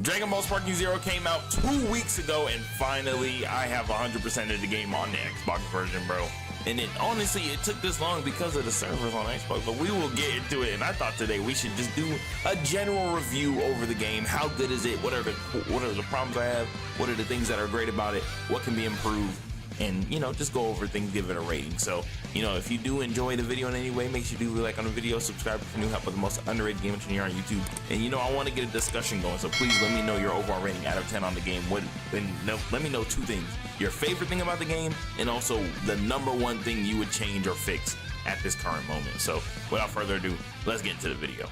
Dragon Ball Sparking Zero came out 2 weeks ago, and finally I have 100% of the game on the Xbox version, bro. And honestly, it took this long because of the servers on Xbox, but we will get into it. And I thought today we should just do a general review over the game. How good is it? What are the problems I have? What are the things that are great about it? What can be improved? And, you know, just go over things, give it a rating. So, you know, if you do enjoy the video in any way, make sure you do like on the video, subscribe for new help with the most underrated game engineer on YouTube. And, you know, I want to get a discussion going, so please let me know your overall rating out of 10 on the game. Let me know two things: your favorite thing about the game, and also the #1 thing you would change or fix at this current moment. So, without further ado, let's get into the video.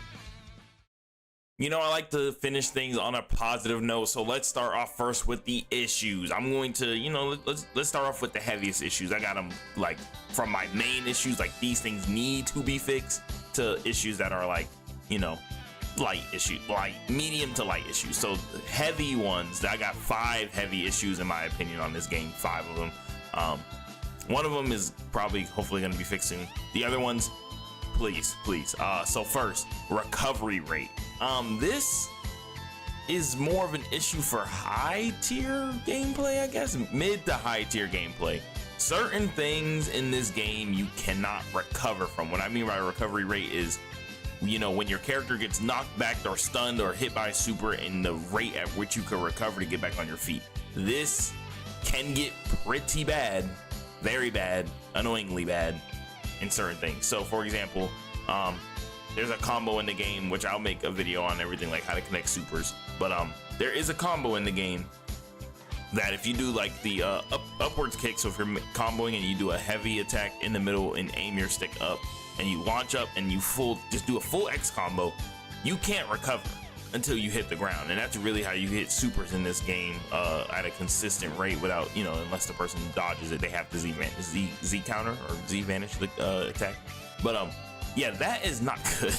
You know, I like to finish things on a positive note, so let's start off first with the issues. I'm going to, you know, let's start off with the heaviest issues. I got them like from my main issues, like these things need to be fixed, to issues that are like, you know, light issues, like medium to light issues. So heavy ones, I got 5 heavy issues in my opinion on this game, 5 of them. One of them is probably hopefully going to be fixing. The other ones, please. So first, recovery rate. This is more of an issue for high tier gameplay, I guess, mid to high tier gameplay. Certain things in this game you cannot recover from. What I mean by recovery rate is, you know, when your character gets knocked back or stunned or hit by a super, and the rate at which you can recover to get back on your feet. This can get pretty bad, very bad, annoyingly bad in certain things. So for example, there's a combo in the game, which I'll make a video on everything, like how to connect supers. But there is a combo in the game that if you do like the upwards kick, so if you're comboing and you do a heavy attack in the middle and aim your stick up and you launch up and you just do a full X combo, you can't recover until you hit the ground. And that's really how you hit supers in this game at a consistent rate without, you know, unless the person dodges it, they have to Z counter or Z vanish the attack. But yeah, that is not good.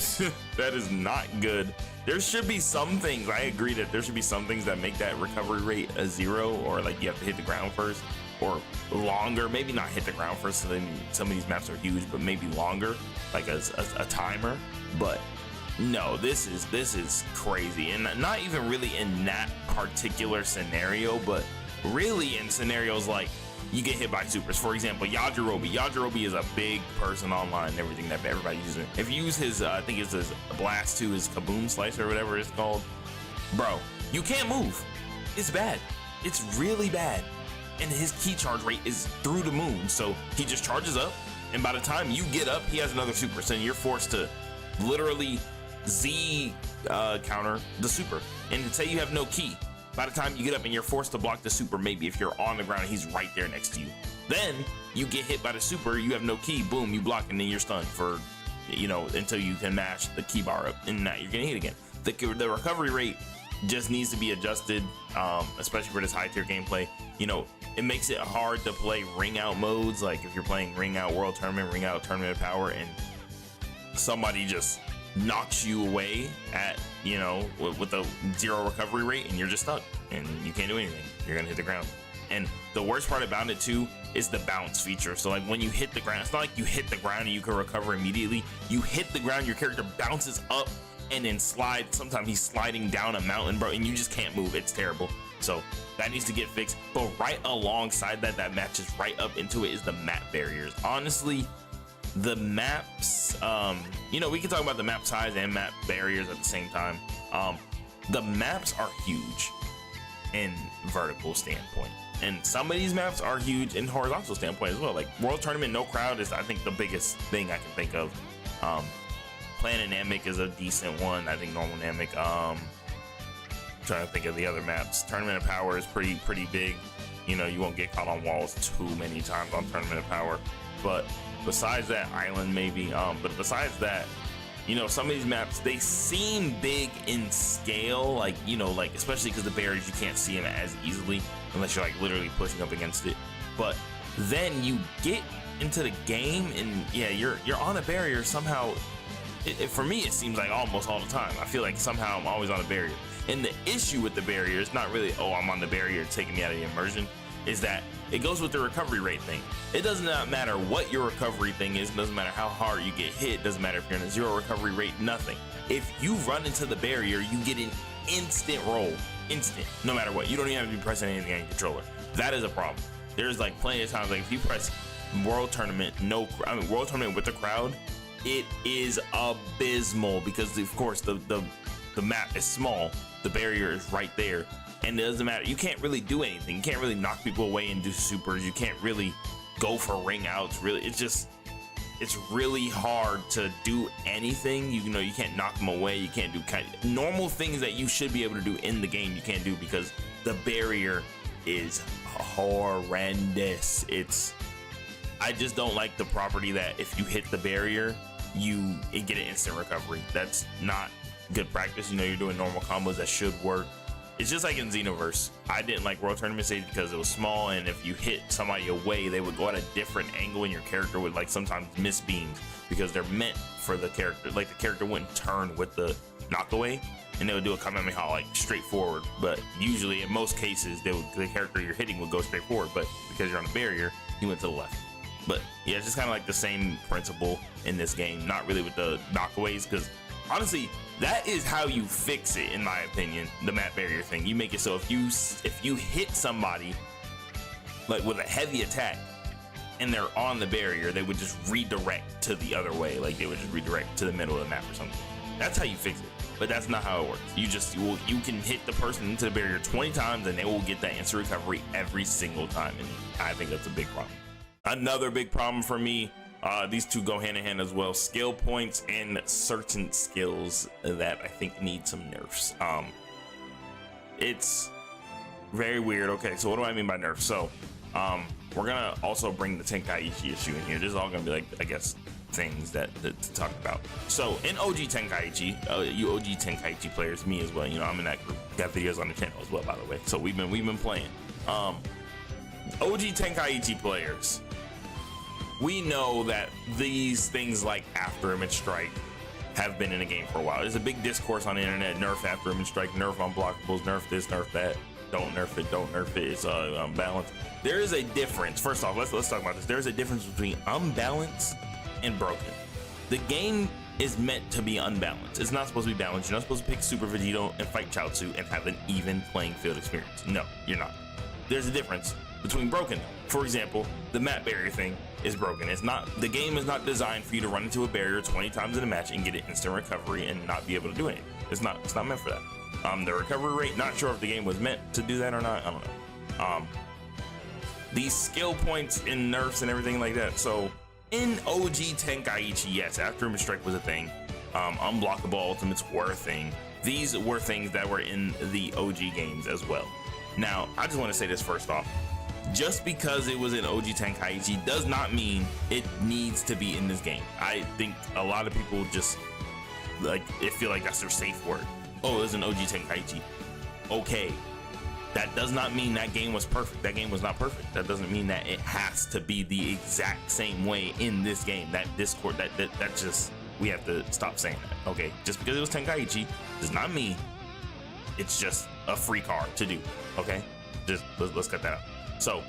That is not good. There should be some things, I agree that there should be some things that make that recovery rate a 0, or like you have to hit the ground first, or longer. Maybe not hit the ground first, so then some of these maps are huge, but maybe longer, like a timer. But no, this is crazy. And not even really in that particular scenario, but really in scenarios like you get hit by supers. For example, Yajirobe is a big person online and everything that everybody uses. If you use his, I think it's his Blast 2, his Kaboom Slicer or whatever it's called, bro, you can't move. It's bad. It's really bad. And his key charge rate is through the moon. So he just charges up, and by the time you get up, he has another super. So you're forced to literally Z counter the super. And say you have no key, by the time you get up and you're forced to block the super, maybe if you're on the ground, he's right there next to you. Then you get hit by the super, you have no key, boom, you block, and then you're stunned for, you know, until you can mash the key bar up, and now you're getting hit again. The recovery rate just needs to be adjusted, especially for this high tier gameplay. You know, it makes it hard to play ring out modes, like if you're playing ring out world tournament, ring out tournament of power, and somebody just knocks you away at, you know, with a 0 recovery rate, and you're just stuck and you can't do anything. You're gonna hit the ground. And the worst part about it too is the bounce feature. So like when you hit the ground, it's not like you hit the ground and you can recover immediately. You hit the ground, your character bounces up and then slides. Sometimes he's sliding down a mountain, bro, and you just can't move. It's terrible. So that needs to get fixed. But right alongside that, that matches right up into it, is the map barriers. Honestly, the maps, you know, we can talk about the map size and map barriers at the same time. The maps are huge in vertical standpoint, and some of these maps are huge in horizontal standpoint as well. Like World Tournament No Crowd is, I think, the biggest thing I can think of. Planet Namek is a decent one. I think Normal Namek. Trying to think of the other maps. Tournament of Power is pretty big. You know, you won't get caught on walls too many times on Tournament of Power. But besides that, Island maybe. But besides that, you know, some of these maps, they seem big in scale, like, you know, like especially because the barriers, you can't see them as easily unless you're like literally pushing up against it. But then you get into the game and yeah, you're on a barrier somehow. For me, it seems like almost all the time. I feel like somehow I'm always on a barrier. And the issue with the barrier is not really, oh, I'm on the barrier taking me out of the immersion, is that it goes with the recovery rate thing. It does not matter what your recovery thing is. It doesn't matter how hard you get hit. It doesn't matter if you're in a 0 recovery rate, nothing. If you run into the barrier, you get an instant roll. instant, no matter what. You don't even have to be pressing anything on your controller. That is a problem. There's like plenty of times, like if you press World Tournament, World Tournament with the crowd, it is abysmal because of course the map is small, the barrier is right there, and it doesn't matter. You can't really do anything. You can't really knock people away and do supers. You can't really go for ring outs. Really, it's really hard to do anything. You know, you can't knock them away. You can't do kind of normal things that you should be able to do in the game. You can't do because the barrier is horrendous. I just don't like the property that if you hit the barrier, you get an instant recovery. That's not good practice. You know, you're doing normal combos that should work. It's just like in Xenoverse. I didn't like World Tournament stage because it was small, and if you hit somebody away, they would go at a different angle, and your character would like sometimes miss beams because they're meant for the character. Like the character wouldn't turn with the knockaway, and they would do a Kamehameha like straight forward. But usually, in most cases, the character you're hitting would go straight forward, but because you're on a barrier, he went to the left. But yeah, it's just kind of like the same principle in this game. Not really with the knockaways, because honestly, that is how you fix it, in my opinion. The map barrier thing. You make it so if you hit somebody like with a heavy attack and they're on the barrier, they would just redirect to the other way. Like they would just redirect to the middle of the map or something. That's how you fix it. But that's not how it works. You can hit the person into the barrier 20 times and they will get that instant recovery every single time. And I think that's a big problem. Another big problem for me, these two go hand in hand as well. Skill points and certain skills that I think need some nerfs. It's very weird. Okay, so what do I mean by nerfs? So we're gonna also bring the Tenkaichi issue in here. This is all gonna be like, I guess, things that to talk about. So in OG Tenkaichi, you OG Tenkaichi players, me as well, you know, I'm in that group. Got videos on the channel as well, by the way. So we've been playing. OG Tenkaichi players, we know that these things like After Image Strike have been in the game for a while. There's a big discourse on the internet: nerf After Image Strike, nerf unblockables, nerf this, nerf that, don't nerf it, it's unbalanced. There is a difference. First off, let's talk about this. There's a difference between unbalanced and broken. The game is meant to be unbalanced. It's not supposed to be balanced. You're not supposed to pick Super Vegito and fight Chaozu and have an even playing field experience. No, you're not. There's a difference between broken. For example, the map barrier thing is broken. The game is not designed for you to run into a barrier 20 times in a match and get an instant recovery and not be able to do anything. It's not meant for that. The recovery rate, not sure if the game was meant to do that or not. I don't know. These skill points and nerfs and everything like that. So in OG Tenkaichi, yes, After Image Strike was a thing. Unblockable ultimates were a thing. These were things that were in the OG games as well. Now, I just want to say this first off. Just because it was in OG Tenkaichi does not mean it needs to be in this game. I think a lot of people just feel like that's their safe word. Oh, it was an OG Tenkaichi. Okay, that does not mean that game was perfect. That game was not perfect. That doesn't mean that it has to be the exact same way in this game. That Discord, that just, we have to stop saying that. Okay, just because it was Tenkaichi does not mean it's just a free card to do. Okay, just let's cut that out. So,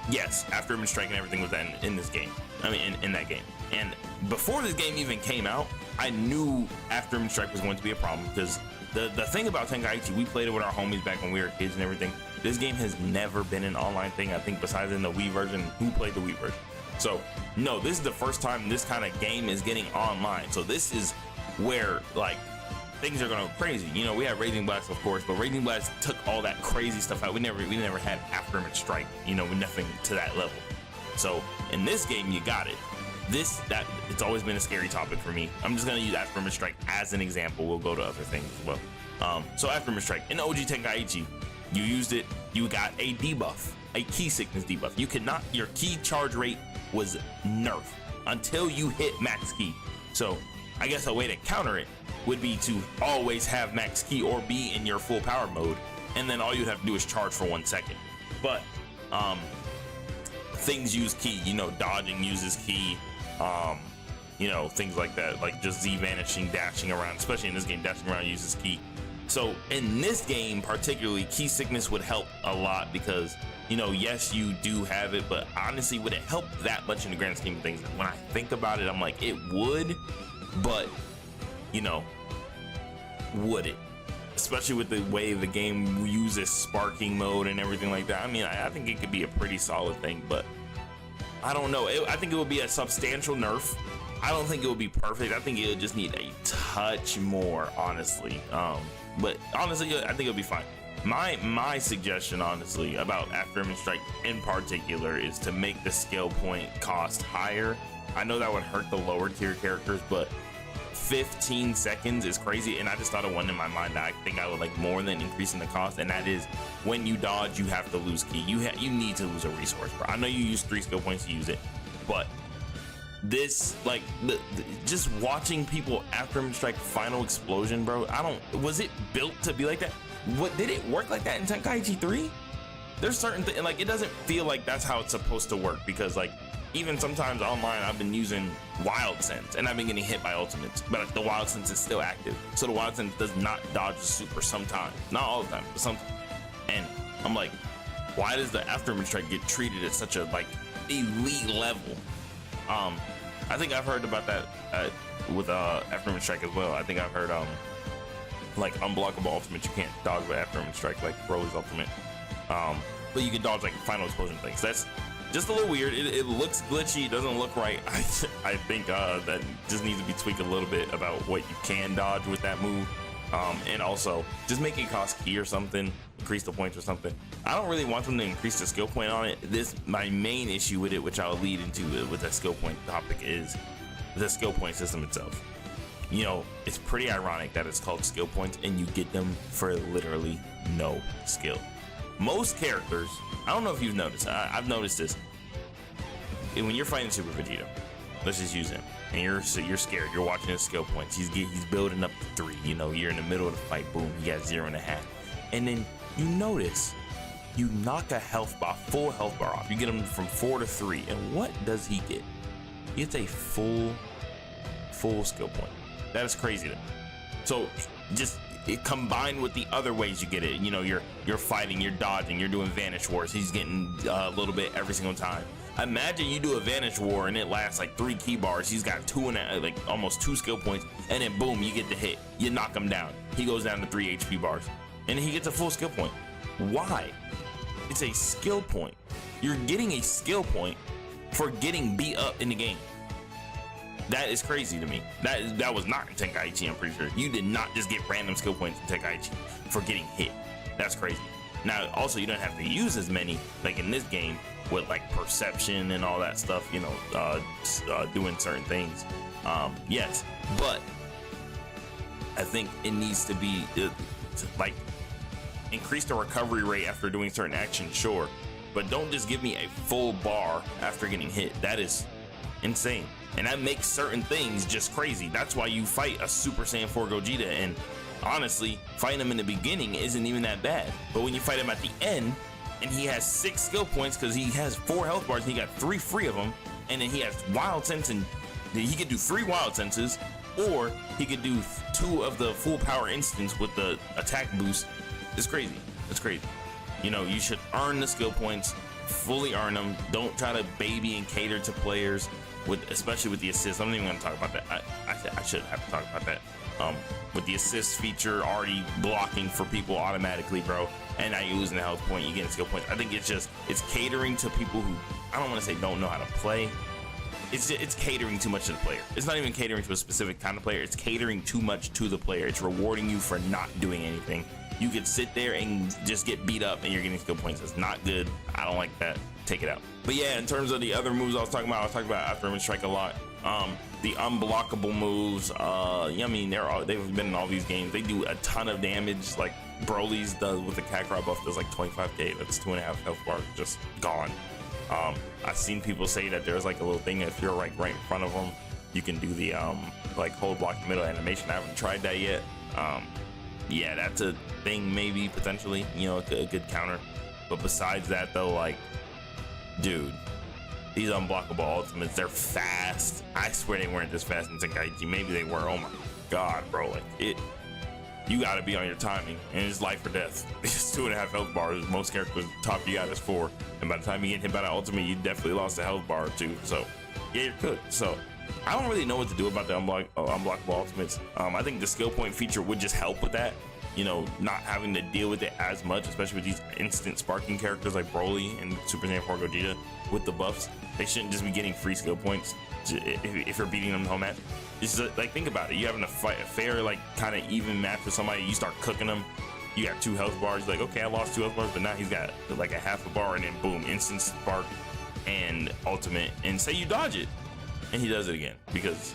yes, After Image Strike and everything was in this game. I mean, in that game. And before this game even came out, I knew After Image Strike was going to be a problem because the thing about Tenkaichi, we played it with our homies back when we were kids and everything. This game has never been an online thing. I think besides in the Wii version, who played the Wii version? So, no, this is the first time this kind of game is getting online. So this is where, like, things are going crazy. You know, we had Raging Blast, of course, but Raging Blast took all that crazy stuff out. We never had After Image Strike, you know, nothing to that level. So in this game, you got it. It's always been a scary topic for me. I'm just going to use After Image Strike as an example. We'll go to other things as well. So After Image Strike, in OG Tenkaichi, you used it, you got a debuff, a key sickness debuff. Your key charge rate was nerfed until you hit max key. So I guess a way to counter it would be to always have max key or be in your full power mode, and then all you'd have to do is charge for 1 second. But things use key, you know, dodging uses key, you know, things like that, like just Z vanishing, dashing around, especially in this game, dashing around uses key. So in this game particularly, key sickness would help a lot because, you know, yes, you do have it, but honestly, would it help that much in the grand scheme of things? When I think about it, I'm like, it would, but, you know, would it? especially with the way the game uses sparking mode and everything like that. I mean, I think it could be a pretty solid thing, but I don't know. I think it would be a substantial nerf. I don't think it would be perfect. I think it would just need a touch more, honestly. But honestly, I think it'll be fine. My suggestion, honestly, about Aftermath Strike in particular is to make the skill point cost higher. I know that would hurt the lower tier characters, but 15 seconds is crazy, and I just thought of one in my mind that I think I would like more than increasing the cost, and that is when you dodge, you have to lose key. You need to lose a resource, bro. I know you use 3 skill points to use it, but this, like, just watching people Aftermath Strike Final Explosion, bro, was it built to be like that? What, did it work like that in Tenkaichi 3? There's certain things, like, it doesn't feel like that's how it's supposed to work, because like even sometimes online I've been using Wild Sense and I've been getting hit by ultimates, but the Wild Sense is still active, so the Wild Sense does not dodge the super sometimes, not all the time, but sometimes. And I'm like, why does the Aftermath Strike get treated at such a like elite level? I think I've heard about that with Aftermath Strike as well. I think I've heard like unblockable ultimate you can't dodge with Aftermath Strike, like Broly's ultimate, but you can dodge like Final Explosion things. That's just a little weird. It looks glitchy. It doesn't look right. I think that just needs to be tweaked a little bit about what you can dodge with that move, and also just make it cost key or something, increase the points or something. I don't really want them to increase the skill point on it. My main issue with it, which I'll lead into with that skill point topic, is the skill point system itself. You know, it's pretty ironic that it's called skill points and you get them for literally no skill. Most characters, I don't know if you've noticed, I've noticed this. When you're fighting Super Vegeta, let's just use him, and you're scared, you're watching his skill points, he's building up to 3, you know, you're in the middle of the fight, boom, he got 0.5. And then you notice, you knock a full health bar off, you get him from 4 to 3, and what does he get? He gets a full skill point. That is crazy to me. So just it combined with the other ways you get it, you know, you're fighting, you're dodging, you're doing Vanish Wars, he's getting a little bit every single time. Imagine you do a Vanish War and it lasts like 3 key bars, he's got like almost 2 skill points, and then boom, you get the hit, you knock him down, he goes down to 3 HP bars, and he gets a full skill point. Why? It's a skill point. You're getting a skill point for getting beat up in the game. That is crazy to me. That was not in Tenkaichi, I'm pretty sure. You did not just get random skill points in Tenkaichi for getting hit. That's crazy. Now, also, you don't have to use as many, like in this game, with like perception and all that stuff, you know, doing certain things. Yes, but I think it needs to be like increase the recovery rate after doing certain actions, sure, but don't just give me a full bar after getting hit. That is insane, and that makes certain things just crazy. That's why you fight a Super Saiyan 4 Gogeta, and honestly, fighting him in the beginning isn't even that bad, but when you fight him at the end and he has 6 skill points because he has 4 health bars and he got 3 free of them, and then he has Wild Sense, and he could do 3 Wild Senses, or he could do 2 of the full power instants with the attack boost. It's crazy. It's crazy. You know, you should earn the skill points, fully earn them. Don't try to baby and cater to players, especially with the assists. I'm not even gonna talk about that. I shouldn't have to talk about that. With the assist feature already blocking for people automatically, bro, and now you're losing the health point, you're getting skill points. I think it's catering to people who, I don't want to say don't know how to play. It's catering too much to the player. It's not even catering to a specific kind of player. It's catering too much to the player. It's rewarding you for not doing anything. You could sit there and just get beat up and you're getting skill points. It's not good. I don't like that. Take it out. But yeah, in terms of the other moves I was talking about Aftermath Strike a lot. The unblockable moves, I mean, they've been in all these games. They do a ton of damage. Like Broly's does with the Kakarot buff does like 25k. That's 2.5 health bars just gone. I've seen people say that there's like a little thing that if you're like right in front of them, you can do the like hold block the middle animation. I haven't tried that yet. Yeah, that's a thing, maybe potentially, you know, a good counter. But besides that though, like, dude, these unblockable ultimates, they're fast. I swear they weren't this fast in Tenkaichi. Maybe they were. Oh my god, bro, like you gotta be on your timing, and it's life or death. It's 2.5 health bars. Most characters top you out is 4, and by the time you get hit by that ultimate, you definitely lost a health bar or 2. So yeah, you're good. So I don't really know what to do about the unblockable ultimates. I think the skill point feature would just help with that. you know, not having to deal with it as much, especially with these instant sparking characters like Broly and Super Saiyan 4 Gogeta with the buffs. They shouldn't just be getting free skill points if you're beating them the whole match. It's just, like, think about it. You having to fight a fair, like, kind of even match with somebody. You start cooking them. You got 2 health bars. Like, okay, I lost 2 health bars, but now he's got like a half a bar, and then boom, instant spark and ultimate. And say you dodge it, and he does it again because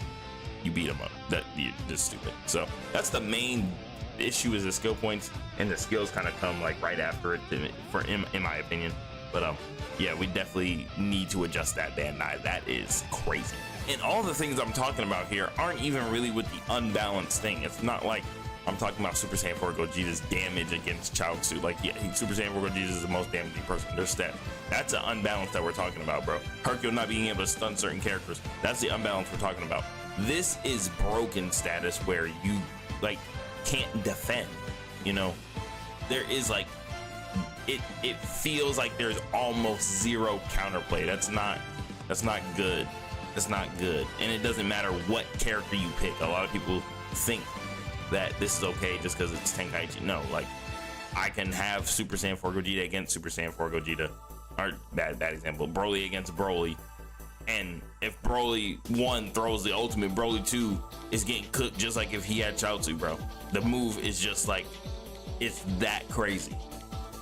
you beat him up. That you're just stupid. So that's the main issue, is the skill points, and the skills kind of come like right after it, in my opinion. But yeah, we definitely need to adjust that, Bandai. That is crazy. And all the things I'm talking about here aren't even really with the unbalanced thing. It's not like I'm talking about Super Saiyan 4 Gogeta's damage against Chaozu. Like, yeah, Super Saiyan 4 Gogeta is the most damaging person. Their stat. That's the unbalance that we're talking about, bro. Hercule not being able to stun certain characters. That's the unbalance we're talking about. This is broken status where you like can't defend. You know, there is like it feels like there's almost zero counterplay. That's not good. That's not good. And it doesn't matter what character you pick. A lot of people think that this is okay just because it's Tenkaichi. No, like, I can have Super Saiyan 4 Gogeta against Super Saiyan 4 Gogeta, or bad example, Broly against Broly, and if Broly 1 throws the ultimate, Broly 2 is getting cooked just like if he had Chaozu, bro. The move is just like, it's that crazy.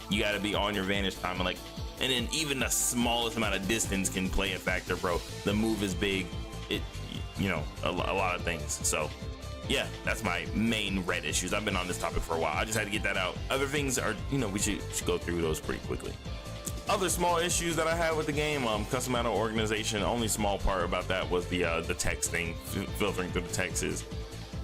You got to be on your vantage time, and like, and then even the smallest amount of distance can play a factor, bro. The move is big. It, you know, a lot of things. So yeah, that's my main red issues. I've been on this topic for a while. I just had to get that out. Other things are, you know, we should go through those pretty quickly. Other small issues that I had with the game, custom battle organization. Only small part about that was the text thing. Filtering through the text is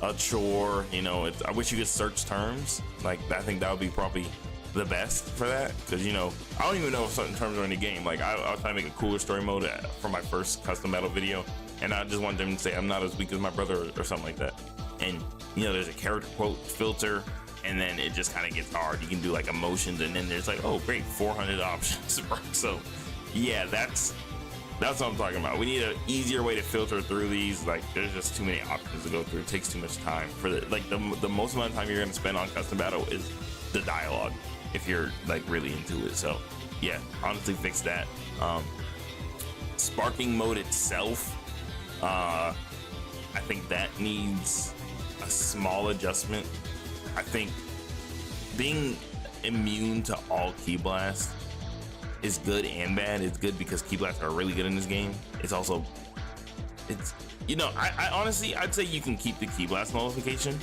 a chore. You know, I wish you could search terms. Like, I think that would be probably the best for that, because, you know, I don't even know if certain terms are in the game. Like, I was trying to make a cooler story mode for my first custom battle video, and I just wanted them to say I'm not as weak as my brother or something like that. And, you know, there's a character quote filter, and then it just kind of gets hard. You can do like emotions, and then there's like, oh great, 400 options. So yeah, that's what I'm talking about. We need an easier way to filter through these. Like, there's just too many options to go through. It takes too much time. For the most amount of time you're going to spend on custom battle is the dialogue, if you're like really into it. So yeah, honestly, fix that. Sparking mode itself, I think that needs a small adjustment. I think being immune to all Ki Blast is good and bad. It's good because Ki Blasts are really good in this game. It's also, you know, I honestly, I'd say you can keep the Ki Blast nullification,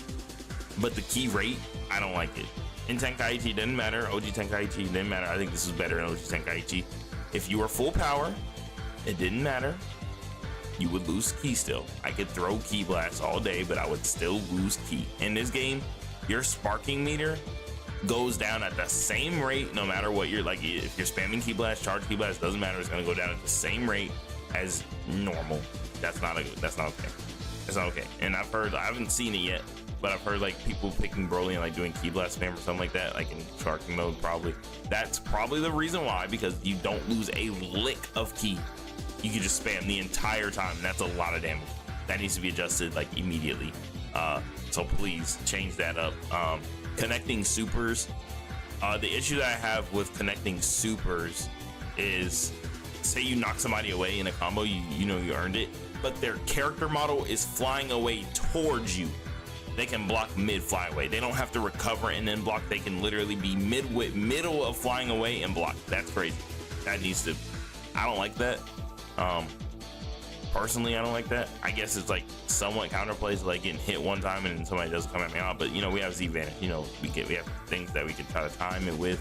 but the key rate, I don't like it. In Tenkaichi, it didn't matter. OG Tenkaichi, it didn't matter. I think this is better in OG Tenkaichi. If you were full power, it didn't matter. You would lose Ki still. I could throw Ki Blast all day, but I would still lose Ki. In this game, your sparking meter goes down at the same rate no matter what you're like. If you're spamming Ki Blast, charge Ki Blast, doesn't matter. It's gonna go down at the same rate as normal. That's not okay. That's not okay. And I haven't seen it yet, but I've heard like people picking Broly and like doing Ki Blast spam or something like that, like in sparking mode. Probably that's probably the reason why, because you don't lose a lick of Ki. You can just spam the entire time, and that's a lot of damage. That needs to be adjusted like immediately. So please change that up. Connecting supers. The issue that I have with connecting supers is, say you knock somebody away in a combo, you know you earned it, but their character model is flying away towards you. They can block mid fly away. They don't have to recover and then block. They can literally be middle of flying away and block. That's crazy. That needs to, I don't like that. Personally, I don't like that. I guess it's like somewhat counterplays, like getting hit one time and then somebody doesn't come at me out. But you know, we have Z Vanish. You know, we have things that we can try to time it with.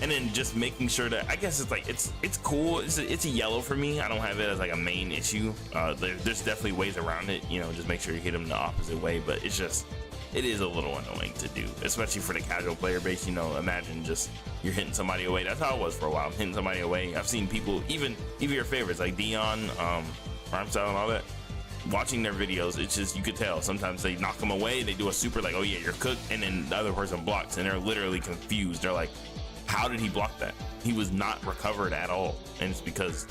And then just making sure that, I guess it's like it's cool. It's a yellow for me. I don't have it as like a main issue. There's definitely ways around it. You know, just make sure you hit them the opposite way. But it's just, it is a little annoying to do, especially for the casual player base. You know, imagine just you're hitting somebody away. That's how it was for a while. I'm hitting somebody away. I've seen people, even your favorites like Dion, Prime Style, and all that. Watching their videos, it's just, you could tell sometimes they knock them away. They do a super like, oh yeah, you're cooked, and then the other person blocks, and they're literally confused. They're like, how did he block that? He was not recovered at all, and it's because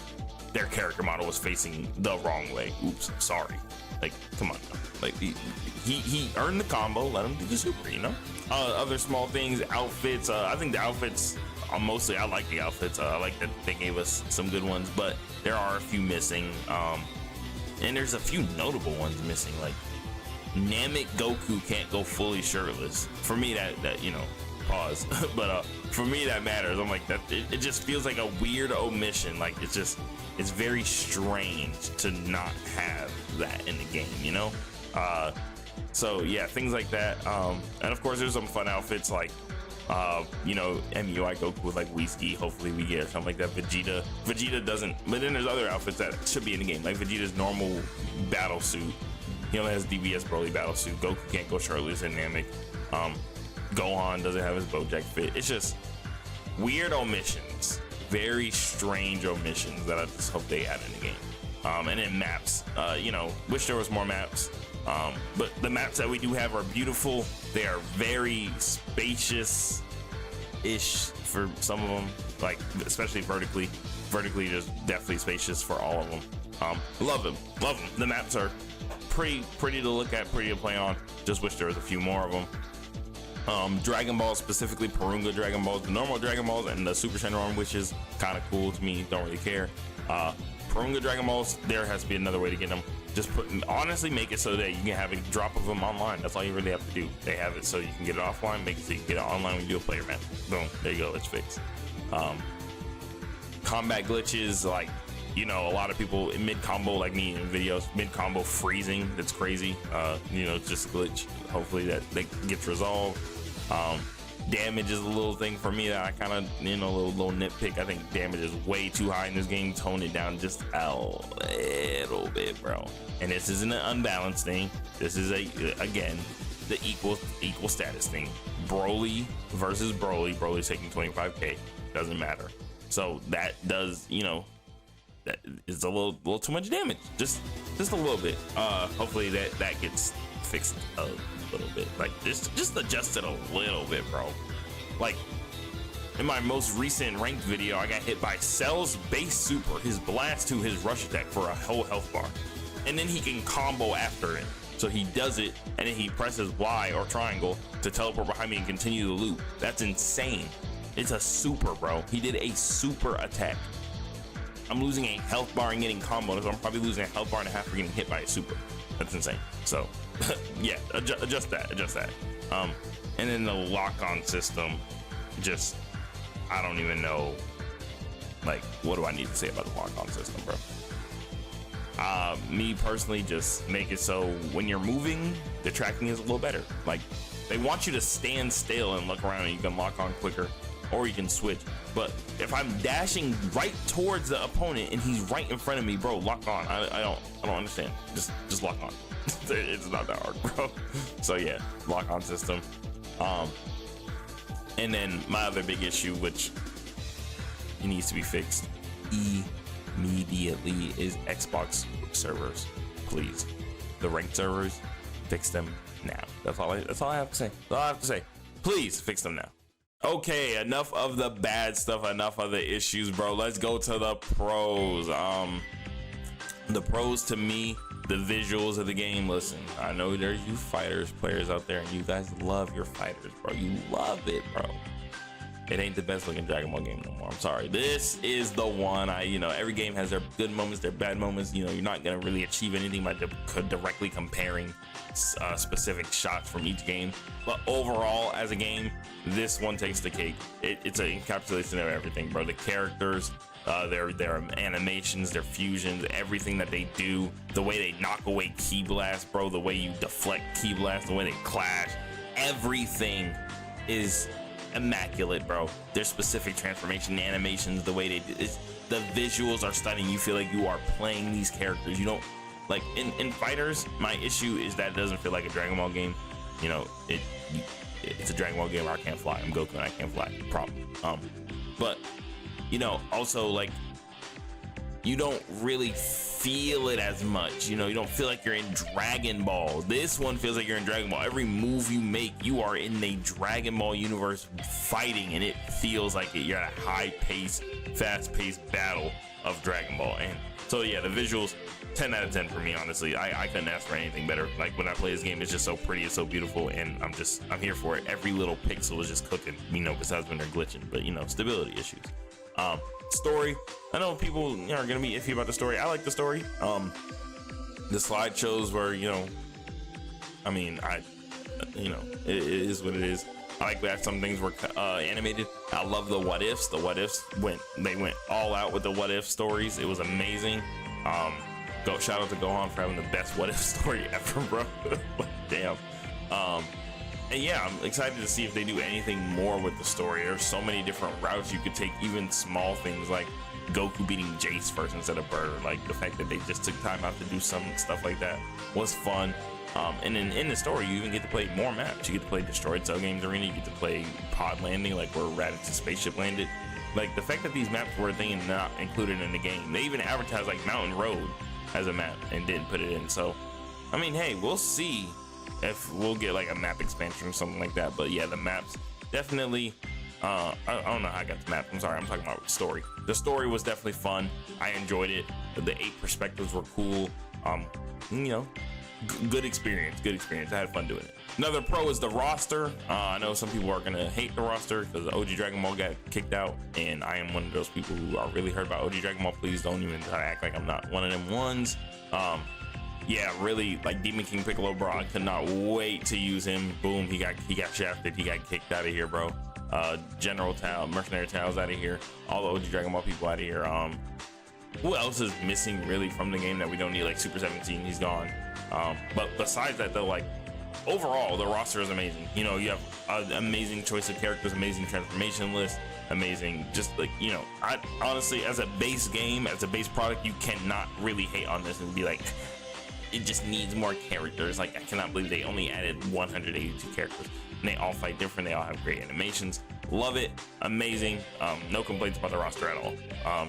their character model was facing the wrong way. Oops, sorry. Like, come on, like he earned the combo. Let him do the super, you know. Other small things, outfits. I think the outfits. Mostly, I like the outfits. I like that they gave us some good ones, but there are a few missing. And there's a few notable ones missing. Like Namek Goku can't go fully shirtless. For me, that you know, pause. But for me, that matters. I'm like that. It just feels like a weird omission. Like it's very strange to not have that in the game. You know. So yeah, things like that. And of course, there's some fun outfits like. You know, MUI Goku with like Whiskey. Hopefully we get something like that. Vegeta doesn't, but then there's other outfits that should be in the game, like Vegeta's normal battle suit. He only has DBS Broly battle suit. Goku can't go shirtless in Namek. Gohan doesn't have his Bojack fit. It's just weird omissions, very strange omissions that I just hope they add in the game. And then maps. You know, wish there was more maps. But the maps that we do have are beautiful. They are very spacious-ish for some of them, like especially vertically. Vertically, just definitely spacious for all of them. Love them. The maps are pretty to look at, pretty to play on. Just wish there was a few more of them. Dragon Balls, specifically Purunga Dragon Balls, the normal Dragon Balls, and the Super Shenron, which is kind of cool to me. Don't really care. Purunga Dragon Balls, there has to be another way to get them. Just honestly make it so that you can have a drop of them online. That's all you really have to do. They have it so you can get it offline, make it so you can get it online when you do a player match. Boom, there you go, it's fixed. Combat glitches, like, you know, a lot of people in mid combo, like me in videos, mid combo freezing, that's crazy. You know, it's just a glitch. Hopefully that gets resolved. Damage is a little thing for me that I kind of, you know, little nitpick. I think damage is way too high in this game. Tone it down just a little bit, bro. And this isn't an unbalanced thing. This is again the equal status thing. Broly versus Broly. Broly's taking 25k. Doesn't matter. So that does, you know, that is a little too much damage. Just a little bit. Hopefully that gets fixed a little bit. Like just adjust it a little bit, bro. Like in my most recent ranked video, I got hit by Cell's base super, his blast to his rush attack for a whole health bar, and then he can combo after it. So he does it, and then he presses Y or triangle to teleport behind me and continue the loop. That's insane. It's a super, bro. He did a super attack. I'm losing a health bar and getting comboed, so I'm probably losing a health bar and a half for getting hit by a super. That's insane. So yeah, adjust that. And then the lock-on system, just, I don't even know, like, what do I need to say about the lock-on system, bro? Me personally, just make it so when you're moving, the tracking is a little better. Like, they want you to stand still and look around and you can lock on quicker, or you can switch. But if I'm dashing right towards the opponent and he's right in front of me, bro, lock on. I don't understand. Just lock on. It's not that hard, bro. So yeah, lock on system. And then my other big issue, which it needs to be fixed immediately, is Xbox servers. Please, the ranked servers, fix them now. That's all I have to say. That's all I have to say. Please fix them now. Okay, enough of the bad stuff, enough of the issues, bro. Let's go to the pros. The pros to me, the visuals of the game. Listen, I know there's you players out there, and you guys love your fighters, bro. You love it, bro. It ain't the best looking Dragon Ball game no more. I'm sorry. This is the one. You know, every game has their good moments, their bad moments. You know, you're not gonna really achieve anything by directly comparing specific shots from each game. But overall, as a game, this one takes the cake. It's an encapsulation of everything, bro. The characters, their animations, their fusions, everything that they do, the way they knock away Ki Blast, bro, the way you deflect Ki Blast, the way they clash, everything is immaculate, bro. Their specific transformation animations, the way they do it, the visuals are stunning. You feel like you are playing these characters. You don't like in fighters. My issue is that it doesn't feel like a Dragon Ball game. You know, it's a Dragon Ball game where I can't fly. I'm Goku and I can't fly. Problem. But you know, also, like, you don't really feel it as much. You know, you don't feel like you're in Dragon Ball. This one feels like you're in Dragon Ball. Every move you make, you are in a Dragon Ball universe fighting, and it feels like it. You're at a high pace, fast paced battle of Dragon Ball. And so yeah, the visuals, 10 out of 10 for me, honestly. I couldn't ask for anything better. Like, when I play this game, it's just so pretty, it's so beautiful, and I'm here for it. Every little pixel is just cooking, you know, besides when they're glitching, but you know, stability issues. Story, I know people, you know, are gonna be iffy about the story. I like the story. The slideshows were, you know, I mean, you know, it is what it is. I like that some things were animated. I love the what ifs. The what ifs went all out with the what if stories. It was amazing. Shout out to Gohan for having the best what if story ever, bro. Damn. And yeah, I'm excited to see if they do anything more with the story. There's so many different routes you could take, even small things like Goku beating Jace first instead of Bird. Like, the fact that they just took time out to do some stuff like that was fun. And in the story, you even get to play more maps. You get to play Destroyed Cell Games Arena. You get to play Pod Landing, like where Raditz' spaceship landed. Like, the fact that these maps were a thing and not included in the game. They even advertised like Mountain Road as a map and didn't put it in. So, I mean, hey, we'll see if we'll get like a map expansion or something like that. But yeah, the maps definitely, I don't know how I got the map. I'm sorry, I'm talking about the story. The story was definitely fun. I enjoyed it. The 8 perspectives were cool. You know, good experience. I had fun doing it. Another pro is the roster. I know some people are gonna hate the roster because OG Dragon Ball got kicked out, and I am one of those people who are really hurt about OG Dragon Ball. Please don't even try to act like I'm not one of them ones. Yeah, really, like Demon King Piccolo, bro. I could not wait to use him. Boom, he got shafted. He got kicked out of here, bro. General Tao, Mercenary Tao's out of here. All the OG Dragon Ball people out of here. Who else is missing really from the game that we don't need? Like Super 17, he's gone. But besides that, though, like overall, the roster is amazing. You know, you have an amazing choice of characters, amazing transformation list, amazing. Just like, you know, I honestly, as a base game, as a base product, you cannot really hate on this and be like, it just needs more characters. Like, I cannot believe they only added 182 characters, and they all fight different. They all have great animations. Love it. Amazing. No complaints about the roster at all.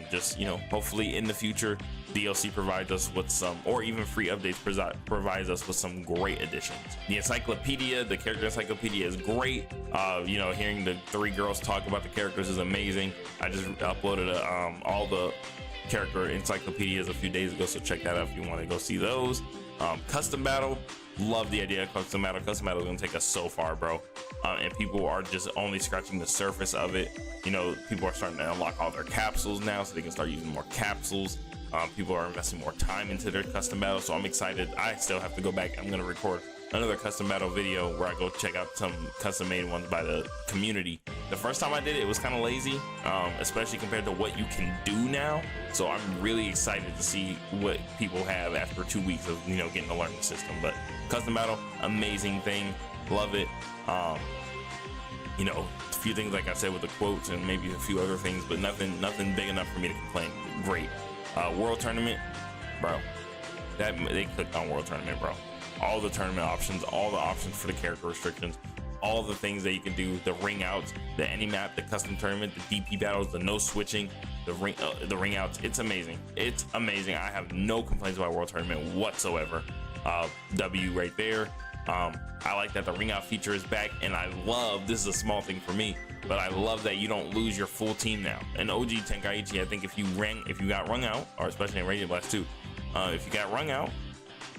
Just, you know, hopefully in the future DLC provides us with some, or even free updates provides us with some great additions. The encyclopedia, the character encyclopedia is great. You know, hearing the 3 girls talk about the characters is amazing. I just uploaded all the character encyclopedias a few days ago, so check that out if you want to go see those. Custom battle, love the idea of custom battle. Custom battle is gonna take us so far, bro. And people are just only scratching the surface of it. You know, people are starting to unlock all their capsules now, so they can start using more capsules. People are investing more time into their custom battle, so I'm excited. I still have to go back. I'm gonna record another custom battle video where I go check out some custom made ones by the community. The first time I did it, it was kind of lazy, especially compared to what you can do now. So I'm really excited to see what people have after 2 weeks of, you know, getting to learn the system. But custom battle, amazing thing, love it. You know, a few things like I said with the quotes and maybe a few other things, but nothing big enough for me to complain. Great. World tournament, bro. They clicked on World Tournament, bro. All the tournament options, all the options for the character restrictions, all the things that you can do, the ring outs, the any map, the custom tournament, the DP battles, the no switching, the ring outs. It's amazing. It's amazing. I have no complaints about World Tournament whatsoever. W right there. I like that the ring out feature is back, and I love, this is a small thing for me, but I love that you don't lose your full team now. In OG Tenkaichi, I think if you got rung out, or especially in Radiant Blast 2, if you got rung out,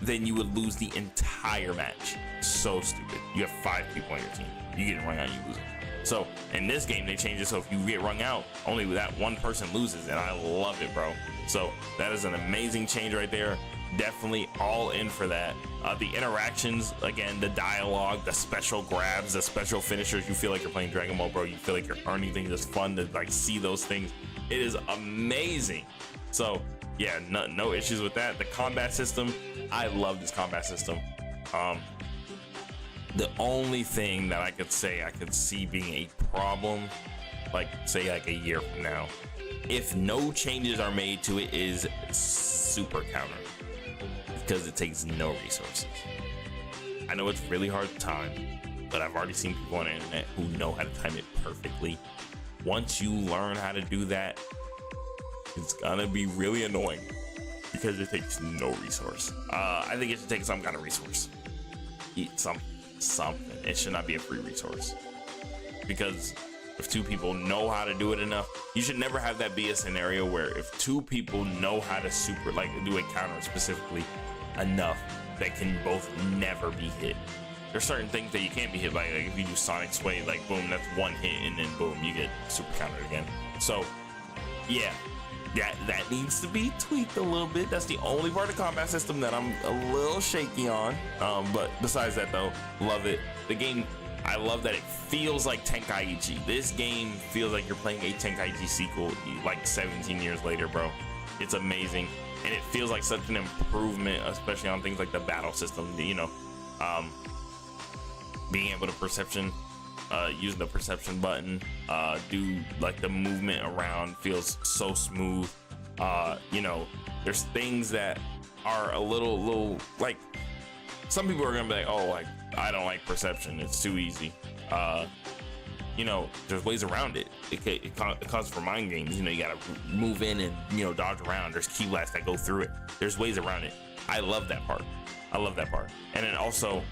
then you would lose the entire match. So stupid. You have 5 people on your team. You get rung out, you lose it. So in this game, they changed it so if you get rung out, only that one person loses, and I love it, bro. So that is an amazing change right there. Definitely all in for that. The interactions, again, the dialogue, the special grabs, the special finishers, you feel like you're playing Dragon Ball, bro. You feel like you're earning things. It's fun to like see those things. It is amazing. So yeah, no issues with that. The combat system, I love this combat system. The only thing that I could say I could see being a problem, like say like a year from now, if no changes are made to it, is super counter, because it takes no resources. I know it's really hard to time, but I've already seen people on the internet who know how to time it perfectly. Once you learn how to do that, it's gonna be really annoying. because it takes no resource. I think it should take some kind of resource. Eat something. It should not be a free resource, because if two people know how to do it enough, you should never have that be a scenario where if two people know how to super like do a counter specifically enough that can both never be hit. There's certain things that you can't be hit by, like if you do Sonic Sway, like boom, that's one hit and then boom, you get super countered again. So yeah, that needs to be tweaked a little bit. That's the only part of the combat system that I'm a little shaky on. But besides that though, love it. The game, I love that it feels like Tenkaichi. This game feels like you're playing a Tenkaichi sequel like 17 years later, bro. It's amazing. And it feels like such an improvement, especially on things like the battle system, you know, being able to using the perception button, do like the movement around feels so smooth. You know, there's things that are a little like, some people are gonna be like, oh, like I don't like perception, it's too easy. You know, there's ways around it. It causes for mind games. You know, you gotta move in and, you know, dodge around. There's key blasts that go through it. There's ways around it. I love that part. And then also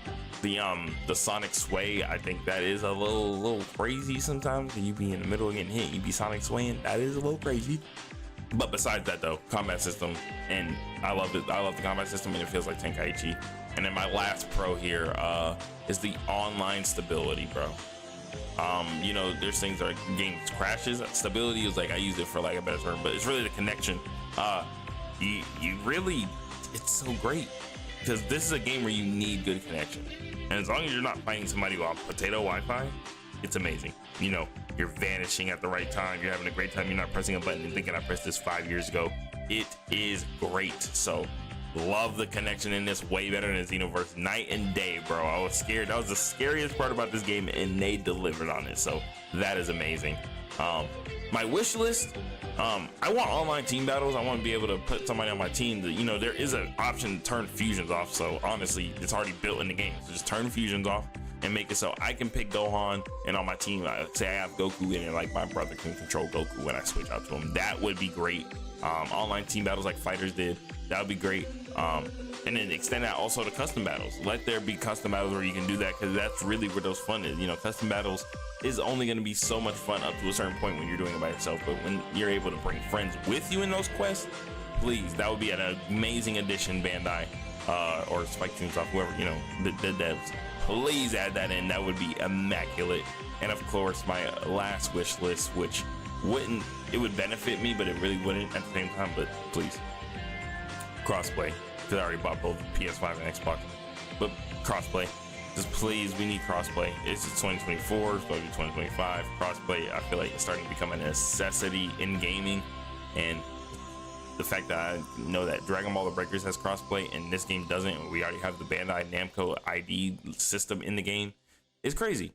the Sonic Sway, I think that is a little crazy sometimes. You be in the middle of getting hit, you be Sonic Swaying. That is a little crazy. But besides that though, combat system, and I love it. I love the combat system, and it feels like Tenkaichi. And then my last pro here is the online stability, bro. You know, there's things that games crashes. Stability is like, I use it for like a better term, but it's really the connection. You really, it's so great, because this is a game where you need good connection. And as long as you're not fighting somebody on potato Wi-Fi, it's amazing. You know, you're vanishing at the right time. You're having a great time. You're not pressing a button and thinking I pressed this 5 years ago. It is great. So love the connection in this, way better than Xenoverse. Night and day, bro. I was scared. That was the scariest part about this game, and they delivered on it. So that is amazing. My wish list, I want online team battles. I want to be able to put somebody on my team that, you know, there is an option to turn fusions off. So honestly, it's already built in the game. So just turn fusions off and make it so I can pick Gohan, and on my team, say I have Goku in it, like my brother can control Goku when I switch out to him. That would be great. Online team battles like fighters did, that would be great. And then extend that also to custom battles. Let there be custom battles where you can do that, because that's really where those fun is. You know, custom battles is only going to be so much fun up to a certain point when you're doing it by yourself, but when you're able to bring friends with you in those quests, please, that would be an amazing addition, Bandai, or Spike Tunes off, whoever, you know, the devs. Please add that in. That would be immaculate. And of course, my last wish list, which it would benefit me, but it really wouldn't at the same time, but please, crossplay, because I already bought both PS5 and Xbox. But crossplay, just please, we need crossplay. It's 2024, it's going to be 2025. Crossplay, I feel like it's starting to become a necessity in gaming, and the fact that I know that Dragon Ball The Breakers has crossplay and this game doesn't, and we already have the Bandai Namco ID system in the game, is crazy.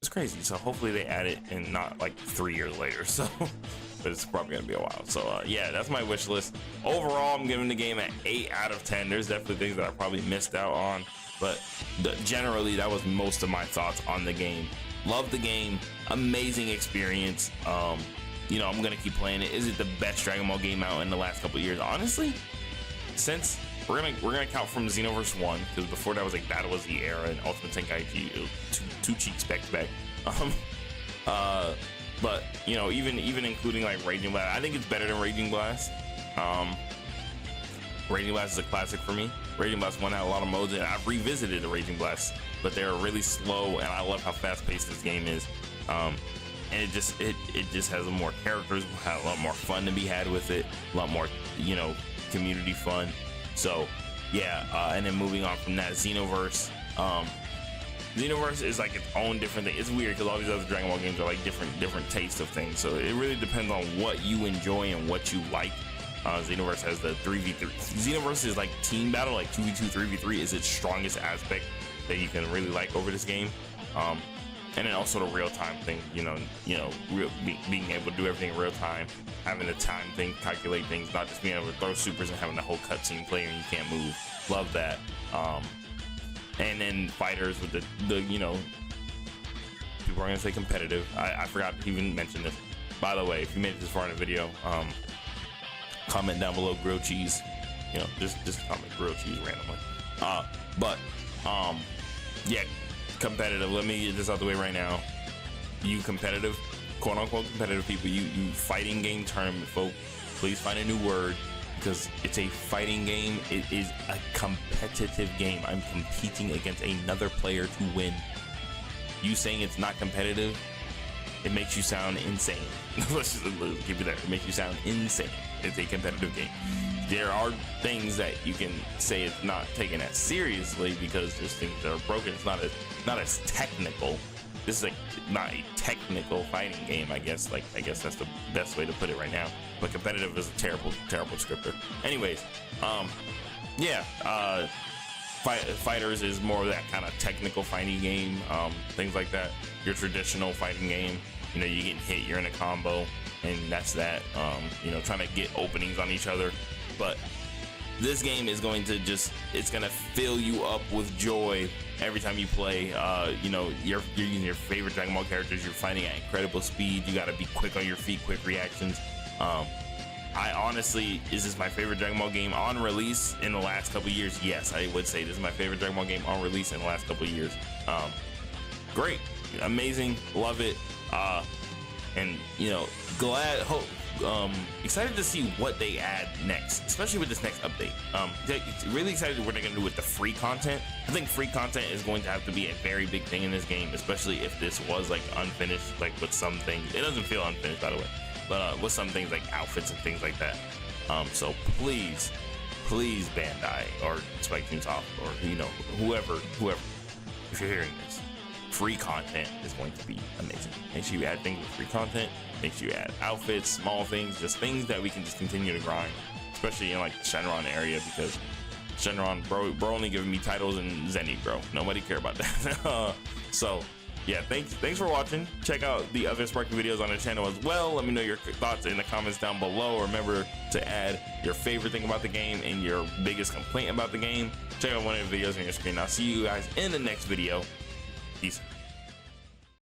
It's crazy. So hopefully they add it, and not like 3 years later. So, but it's probably gonna be a while. So yeah, that's my wish list. Overall, I'm giving the game an 8 out of 10. There's definitely things that I probably missed out on, but generally that was most of my thoughts on the game. Love the game, amazing experience. You know, I'm gonna keep playing it. Is it the best Dragon Ball game out in the last couple of years? Honestly, since we're gonna count from Xenoverse 1, because before that was like Battle was the Era and Ultimate Tenkaichi, it was two cheeks back to back. But you know, even including like Raging Blast, I think it's better than Raging Blast. Raging Blast is a classic for me. Raging Blast 1 had a lot of modes, and I've revisited the Raging Blast, but they're really slow, and I love how fast paced this game is. And it just has more characters, had a lot more fun to be had with it, a lot more, you know, community fun. So yeah, and then moving on from that, Xenoverse. Xenoverse is like its own different thing. It's weird because all these other Dragon Ball games are like different tastes of things. So it really depends on what you enjoy and what you like. Xenoverse has the 3v3. Xenoverse is like team battle, like 2v2, 3v3 is its strongest aspect that you can really like over this game. And then also the real-time thing, being able to do everything in real time, having the time thing, calculate things, not just being able to throw supers and having the whole cutscene play and you can't move. Love that. And then fighters with the people are gonna say competitive. I forgot to even mention this. By the way, if you made it this far in the video, comment down below grilled cheese. You know, just comment grilled cheese randomly. But yeah, competitive. Let me get this out the way right now. You competitive, quote unquote competitive people, you fighting game tournament folk, please find a new word, because it's a fighting game. It is a competitive game. I'm competing against another player to win. You saying it's not competitive, it makes you sound insane. Let's keep it there. It makes you sound insane. It's a competitive game. There are things that you can say it's not taken as seriously because there's things that are broken. It's not as technical. This is like not a technical fighting game, I guess. I guess that's the best way to put it right now. But competitive is a terrible descriptor. Anyways, yeah, Fighters is more of that kind of technical fighting game, things like that. Your traditional fighting game, you know, you get hit, you're in a combo, and that's that. You know, trying to get openings on each other. But this game is going to it's gonna fill you up with joy every time you play. You know, you're using your favorite Dragon Ball characters, you're fighting at incredible speed, you gotta be quick on your feet, quick reactions. I honestly, is this my favorite Dragon Ball game on release in the last couple years? Yes, I would say this is my favorite Dragon Ball game on release in the last couple years. Great, amazing, love it. And you know, excited to see what they add next, especially with this next update. Really excited what they're gonna do with the free content. I think free content is going to have to be a very big thing in this game, especially if this was like unfinished, like with some things. It doesn't feel unfinished, by the way, but with some things like outfits and things like that. So please Bandai or Spike Chunsoft or, you know, whoever, if you're hearing this, free content is going to be amazing. Make sure you add things with free content. Make sure you add outfits, small things, just things that we can just continue to grind, especially in like the Shenron area, because Shenron, bro only giving me titles and Zenny, bro. Nobody care about that. So yeah, thanks for watching. Check out the other Sparky videos on the channel as well. Let me know your thoughts in the comments down below. Remember to add your favorite thing about the game and your biggest complaint about the game. Check out one of the videos on your screen. I'll see you guys in the next video. Peace.